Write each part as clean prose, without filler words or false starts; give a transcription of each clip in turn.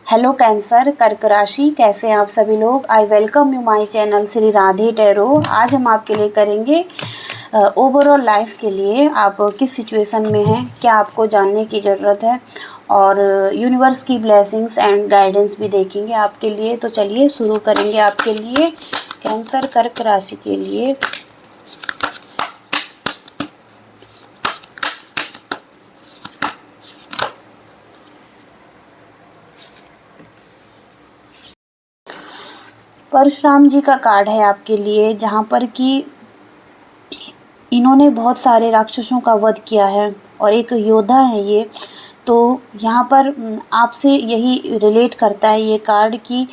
Hello cancer, कर्क राशि, कैसे हैं आप सभी लोग। I welcome you my channel Shri Radhe tarot. आज हम आपके लिए करेंगे ओवरऑल लाइफ के लिए आप किस सिचुएशन में हैं, क्या आपको जानने की ज़रूरत है, और यूनिवर्स की ब्लेसिंग्स एंड गाइडेंस भी देखेंगे आपके लिए। तो चलिए शुरू करेंगे आपके लिए कैंसर कर्क राशि के लिए। परशुराम जी का कार्ड है आपके लिए, जहाँ पर कि इन्होंने बहुत सारे राक्षसों का वध किया है और एक योद्धा है ये। तो यहाँ पर आपसे यही रिलेट करता है ये कार्ड कि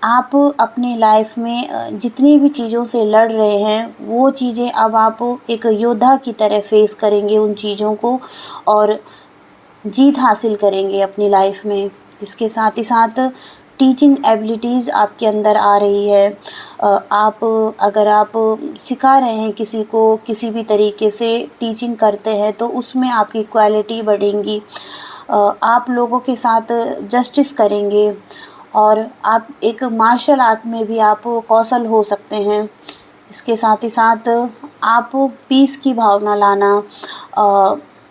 आप अपने लाइफ में जितनी भी चीज़ों से लड़ रहे हैं वो चीज़ें अब आप एक योद्धा की तरह फेस करेंगे उन चीज़ों को, और जीत हासिल करेंगे अपनी लाइफ में। इसके साथ ही साथ टीचिंग एबिलिटीज़ आपके अंदर आ रही है। आप अगर आप सिखा रहे हैं किसी को, किसी भी तरीके से टीचिंग करते हैं, तो उसमें आपकी क्वालिटी बढ़ेंगी। आप लोगों के साथ जस्टिस करेंगे, और आप एक मार्शल आर्ट में भी आप कौशल हो सकते हैं। इसके साथ ही साथ आप पीस की भावना लाना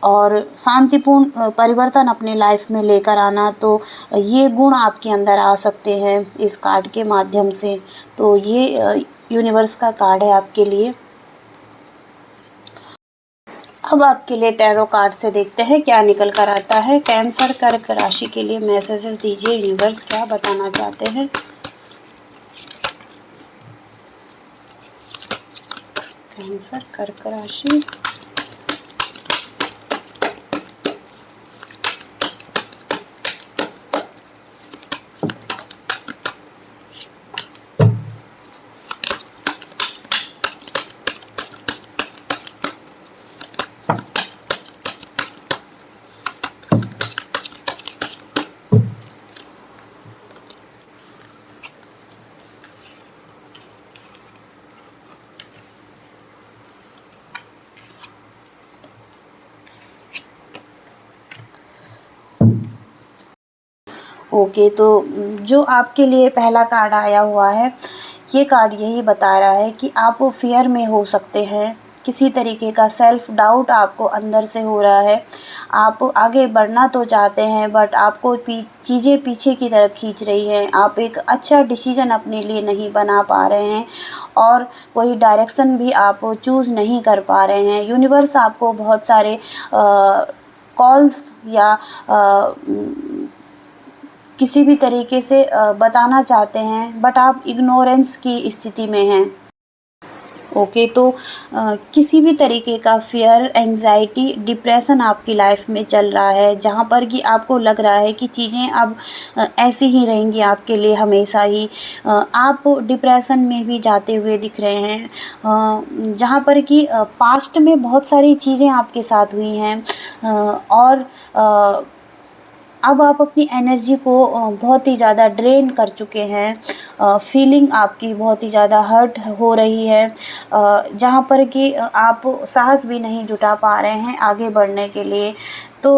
और शांतिपूर्ण परिवर्तन अपने लाइफ में लेकर आना, तो ये गुण आपके अंदर आ सकते हैं इस कार्ड के माध्यम से। तो ये यूनिवर्स का कार्ड है आपके लिए। अब आपके लिए टैरो कार्ड से देखते हैं क्या निकल कर आता है। कैंसर कर्क राशि के लिए मैसेजेस दीजिए, यूनिवर्स क्या बताना चाहते हैं। कैंसर कर्क राशि, ओके। तो जो आपके लिए पहला कार्ड आया हुआ है, ये कार्ड यही बता रहा है कि आप फियर में हो सकते हैं। किसी तरीके का सेल्फ डाउट आपको अंदर से हो रहा है। आप आगे बढ़ना तो चाहते हैं, बट आपको चीज़ें पीछे की तरफ खींच रही हैं। आप एक अच्छा डिसीजन अपने लिए नहीं बना पा रहे हैं, और कोई डायरेक्शन भी आप चूज़ नहीं कर पा रहे हैं। यूनिवर्स आपको बहुत सारे कॉल्स या किसी भी तरीके से बताना चाहते हैं, बट आप इग्नोरेंस की स्थिति में हैं। ओके। तो किसी भी तरीके का फियर, एंजाइटी, डिप्रेशन आपकी लाइफ में चल रहा है, जहाँ पर कि आपको लग रहा है कि चीज़ें अब ऐसी ही रहेंगी आपके लिए हमेशा ही। आप डिप्रेशन में भी जाते हुए दिख रहे हैं, जहाँ पर कि पास्ट में बहुत सारी चीज़ें आपके साथ हुई हैं, और अब आप अपनी एनर्जी को बहुत ही ज़्यादा ड्रेन कर चुके हैं। फीलिंग आपकी बहुत ही ज़्यादा हर्ट हो रही है, जहाँ पर कि आप साहस भी नहीं जुटा पा रहे हैं आगे बढ़ने के लिए। तो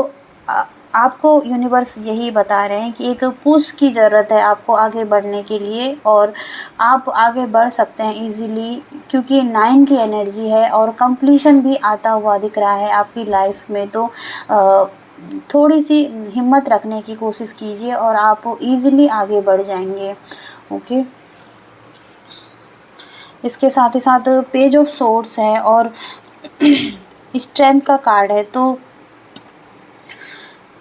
आपको यूनिवर्स यही बता रहे हैं कि एक पुश की ज़रूरत है आपको आगे बढ़ने के लिए, और आप आगे बढ़ सकते हैं इजीली, क्योंकि 9 की एनर्जी है और कंप्लीशन भी आता हुआ दिख रहा है आपकी लाइफ में। तो थोड़ी सी हिम्मत रखने की कोशिश कीजिए और आप इजीली आगे बढ़ जाएंगे। ओके। इसके साथ ही साथ पेज ऑफ सोर्ड्स है और स्ट्रेंथ का कार्ड है। तो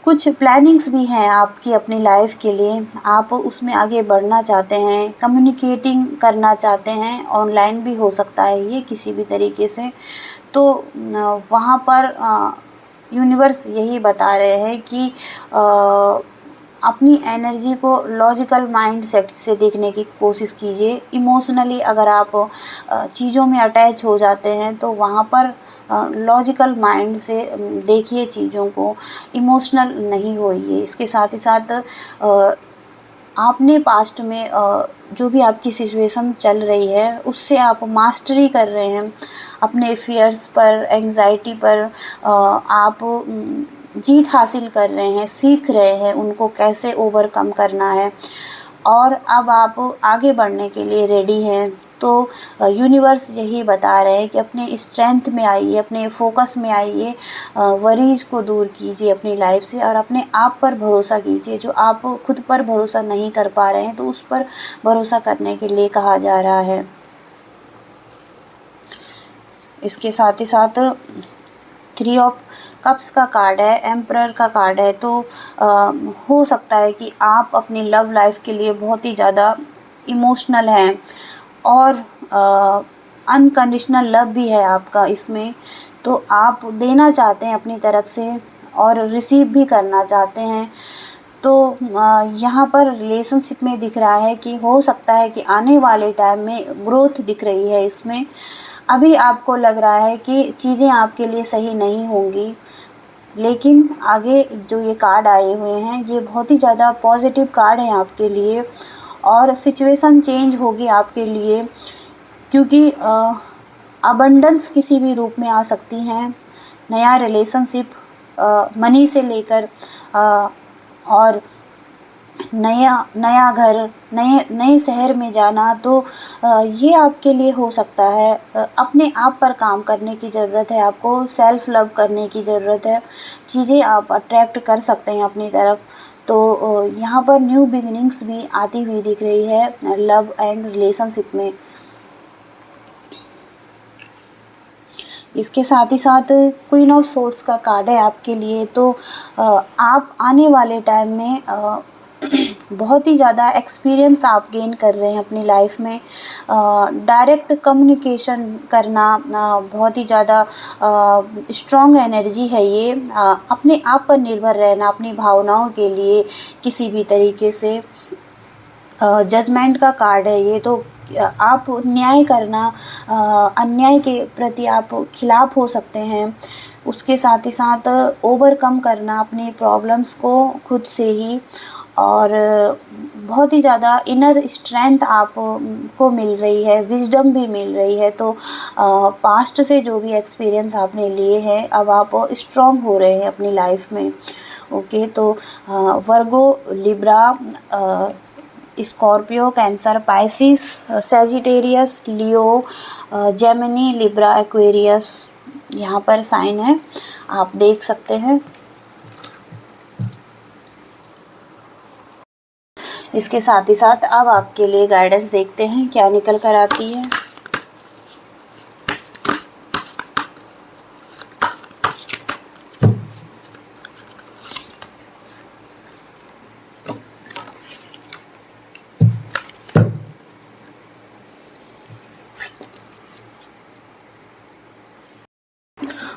कुछ प्लानिंग्स भी हैं आपकी अपनी लाइफ के लिए। आप उसमें आगे बढ़ना चाहते हैं, कम्युनिकेटिंग करना चाहते हैं, ऑनलाइन भी हो सकता है ये किसी भी तरीके से। तो वहाँ पर यूनिवर्स यही बता रहे हैं कि अपनी एनर्जी को लॉजिकल माइंड सेट से देखने की कोशिश कीजिए। इमोशनली अगर आप चीज़ों में अटैच हो जाते हैं, तो वहाँ पर लॉजिकल माइंड से देखिए चीज़ों को, इमोशनल नहीं होइए। इसके साथ ही साथ आपने पास्ट में जो भी आपकी सिचुएशन चल रही है उससे आप मास्टरी कर रहे हैं अपने फियर्स पर, एंग्जाइटी पर। आप जीत हासिल कर रहे हैं, सीख रहे हैं उनको कैसे ओवरकम करना है, और अब आप आगे बढ़ने के लिए रेडी हैं। तो यूनिवर्स यही बता रहे हैं कि अपने स्ट्रेंथ में आइए, अपने फोकस में आइए, वरीज को दूर कीजिए अपनी लाइफ से और अपने आप पर भरोसा कीजिए। जो आप खुद पर भरोसा नहीं कर पा रहे हैं तो उस पर भरोसा करने के लिए कहा जा रहा है। इसके साथ ही साथ 3 ऑफ कप्स का कार्ड है, एम्परर का कार्ड है। तो हो सकता है कि आप अपनी लव लाइफ के लिए बहुत ही ज़्यादा इमोशनल हैं और अनकंडीशनल लव भी है आपका इसमें। तो आप देना चाहते हैं अपनी तरफ से और रिसीव भी करना चाहते हैं। तो यहाँ पर रिलेशनशिप में दिख रहा है कि हो सकता है कि आने वाले टाइम में ग्रोथ दिख रही है इसमें। अभी आपको लग रहा है कि चीज़ें आपके लिए सही नहीं होंगी, लेकिन आगे जो ये कार्ड आए हुए हैं ये बहुत ही ज़्यादा पॉजिटिव कार्ड हैं आपके लिए, और सिचुएशन चेंज होगी आपके लिए, क्योंकि अबंडेंस किसी भी रूप में आ सकती हैं। नया रिलेशनशिप, मनी से लेकर और नया घर, नए शहर में जाना, तो ये आपके लिए हो सकता है। अपने आप पर काम करने की ज़रूरत है, आपको सेल्फ़ लव करने की ज़रूरत है। चीज़ें आप अट्रैक्ट कर सकते हैं अपनी तरफ। तो यहाँ पर न्यू बिगिनिंग्स भी आती हुई दिख रही है लव एंड रिलेशनशिप में। इसके साथ ही साथ क्वीन ऑफ सोर्ड्स का कार्ड है आपके लिए। तो आप आने वाले टाइम में बहुत ही ज़्यादा एक्सपीरियंस आप गेन कर रहे हैं अपनी लाइफ में। डायरेक्ट कम्युनिकेशन करना बहुत ही ज़्यादा स्ट्रॉन्ग एनर्जी है ये। अपने आप पर निर्भर रहना अपनी भावनाओं के लिए किसी भी तरीके से। जजमेंट का कार्ड है ये। तो आप न्याय करना, अन्याय के प्रति आप खिलाफ हो सकते हैं। उसके साथ ही साथ ओवरकम करना अपनी प्रॉब्लम्स को खुद से ही, और बहुत ही ज़्यादा इनर स्ट्रेंथ आप को मिल रही है, विजडम भी मिल रही है। तो पास्ट से जो भी एक्सपीरियंस आपने लिए हैं अब आप स्ट्रॉन्ग हो रहे हैं अपनी लाइफ में। ओके, तो Virgo, Libra, Scorpio, Cancer, Pisces, Sagittarius, Leo, Gemini, Libra, Aquarius यहाँ पर साइन है, आप देख सकते हैं। इसके साथ ही साथ अब आपके लिए गाइडेंस देखते हैं क्या निकल कर आती है।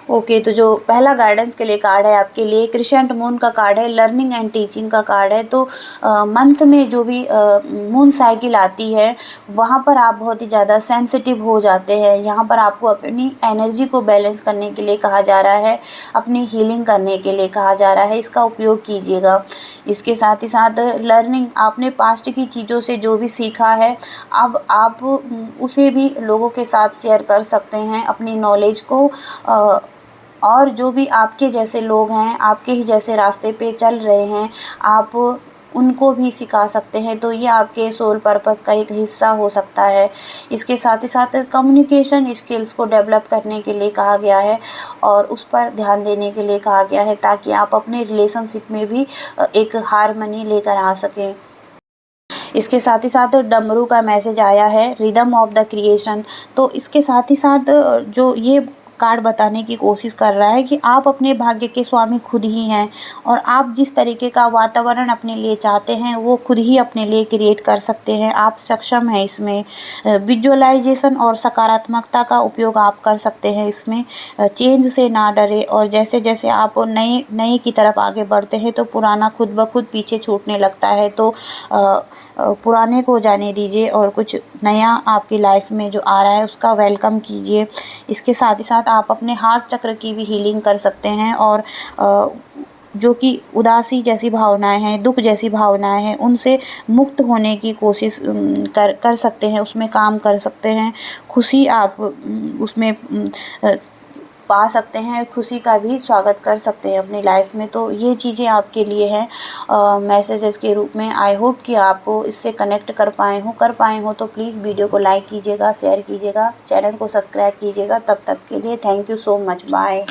ओके, तो जो पहला गाइडेंस के लिए कार्ड है आपके लिए क्रिसेंट मून का कार्ड है, लर्निंग एंड टीचिंग का कार्ड है। तो मंथ में जो भी मून साइकिल आती है वहाँ पर आप बहुत ही ज़्यादा सेंसिटिव हो जाते हैं। यहाँ पर आपको अपनी एनर्जी को बैलेंस करने के लिए कहा जा रहा है, अपनी हीलिंग करने के लिए कहा जा रहा है, इसका उपयोग कीजिएगा। इसके साथ ही साथ लर्निंग, आपने पास्ट की चीज़ों से जो भी सीखा है अब आप उसे भी लोगों के साथ शेयर कर सकते हैं, अपनी नॉलेज को। और जो भी आपके जैसे लोग हैं, आपके ही जैसे रास्ते पे चल रहे हैं, आप उनको भी सिखा सकते हैं। तो ये आपके सोल पर्पस का एक हिस्सा हो सकता है। इसके साथ ही साथ कम्युनिकेशन स्किल्स को डेवलप करने के लिए कहा गया है और उस पर ध्यान देने के लिए कहा गया है, ताकि आप अपने रिलेशनशिप में भी एक हारमनी लेकर आ सकें। इसके साथ ही साथ डमरू का मैसेज आया है, रिदम ऑफ द क्रिएशन। तो इसके साथ ही साथ जो ये कार्ड बताने की कोशिश कर रहा है कि आप अपने भाग्य के स्वामी खुद ही हैं, और आप जिस तरीके का वातावरण अपने लिए चाहते हैं वो खुद ही अपने लिए क्रिएट कर सकते हैं। आप सक्षम हैं इसमें। विजुअलाइजेशन और सकारात्मकता का उपयोग आप कर सकते हैं इसमें। चेंज से ना डरे, और जैसे जैसे आप नए की तरफ आगे बढ़ते हैं तो पुराना खुद ब खुद पीछे छूटने लगता है। तो पुराने को जाने दीजिए और कुछ नया आपकी लाइफ में जो आ रहा है उसका वेलकम कीजिए। इसके साथ ही साथ आप अपने हार्ट चक्र की भी हीलिंग कर सकते हैं, और जो कि उदासी जैसी भावनाएं हैं, दुख जैसी भावनाएं हैं, उनसे मुक्त होने की कोशिश कर सकते हैं, उसमें काम कर सकते हैं। खुशी आप उसमें पा सकते हैं, खुशी का भी स्वागत कर सकते हैं अपनी लाइफ में। तो ये चीज़ें आपके लिए हैं मैसेजेस के रूप में। आई होप कि आप इससे कनेक्ट कर पाए हो तो प्लीज़ वीडियो को लाइक कीजिएगा, शेयर कीजिएगा, चैनल को सब्सक्राइब कीजिएगा। तब तक के लिए thank you so much, bye.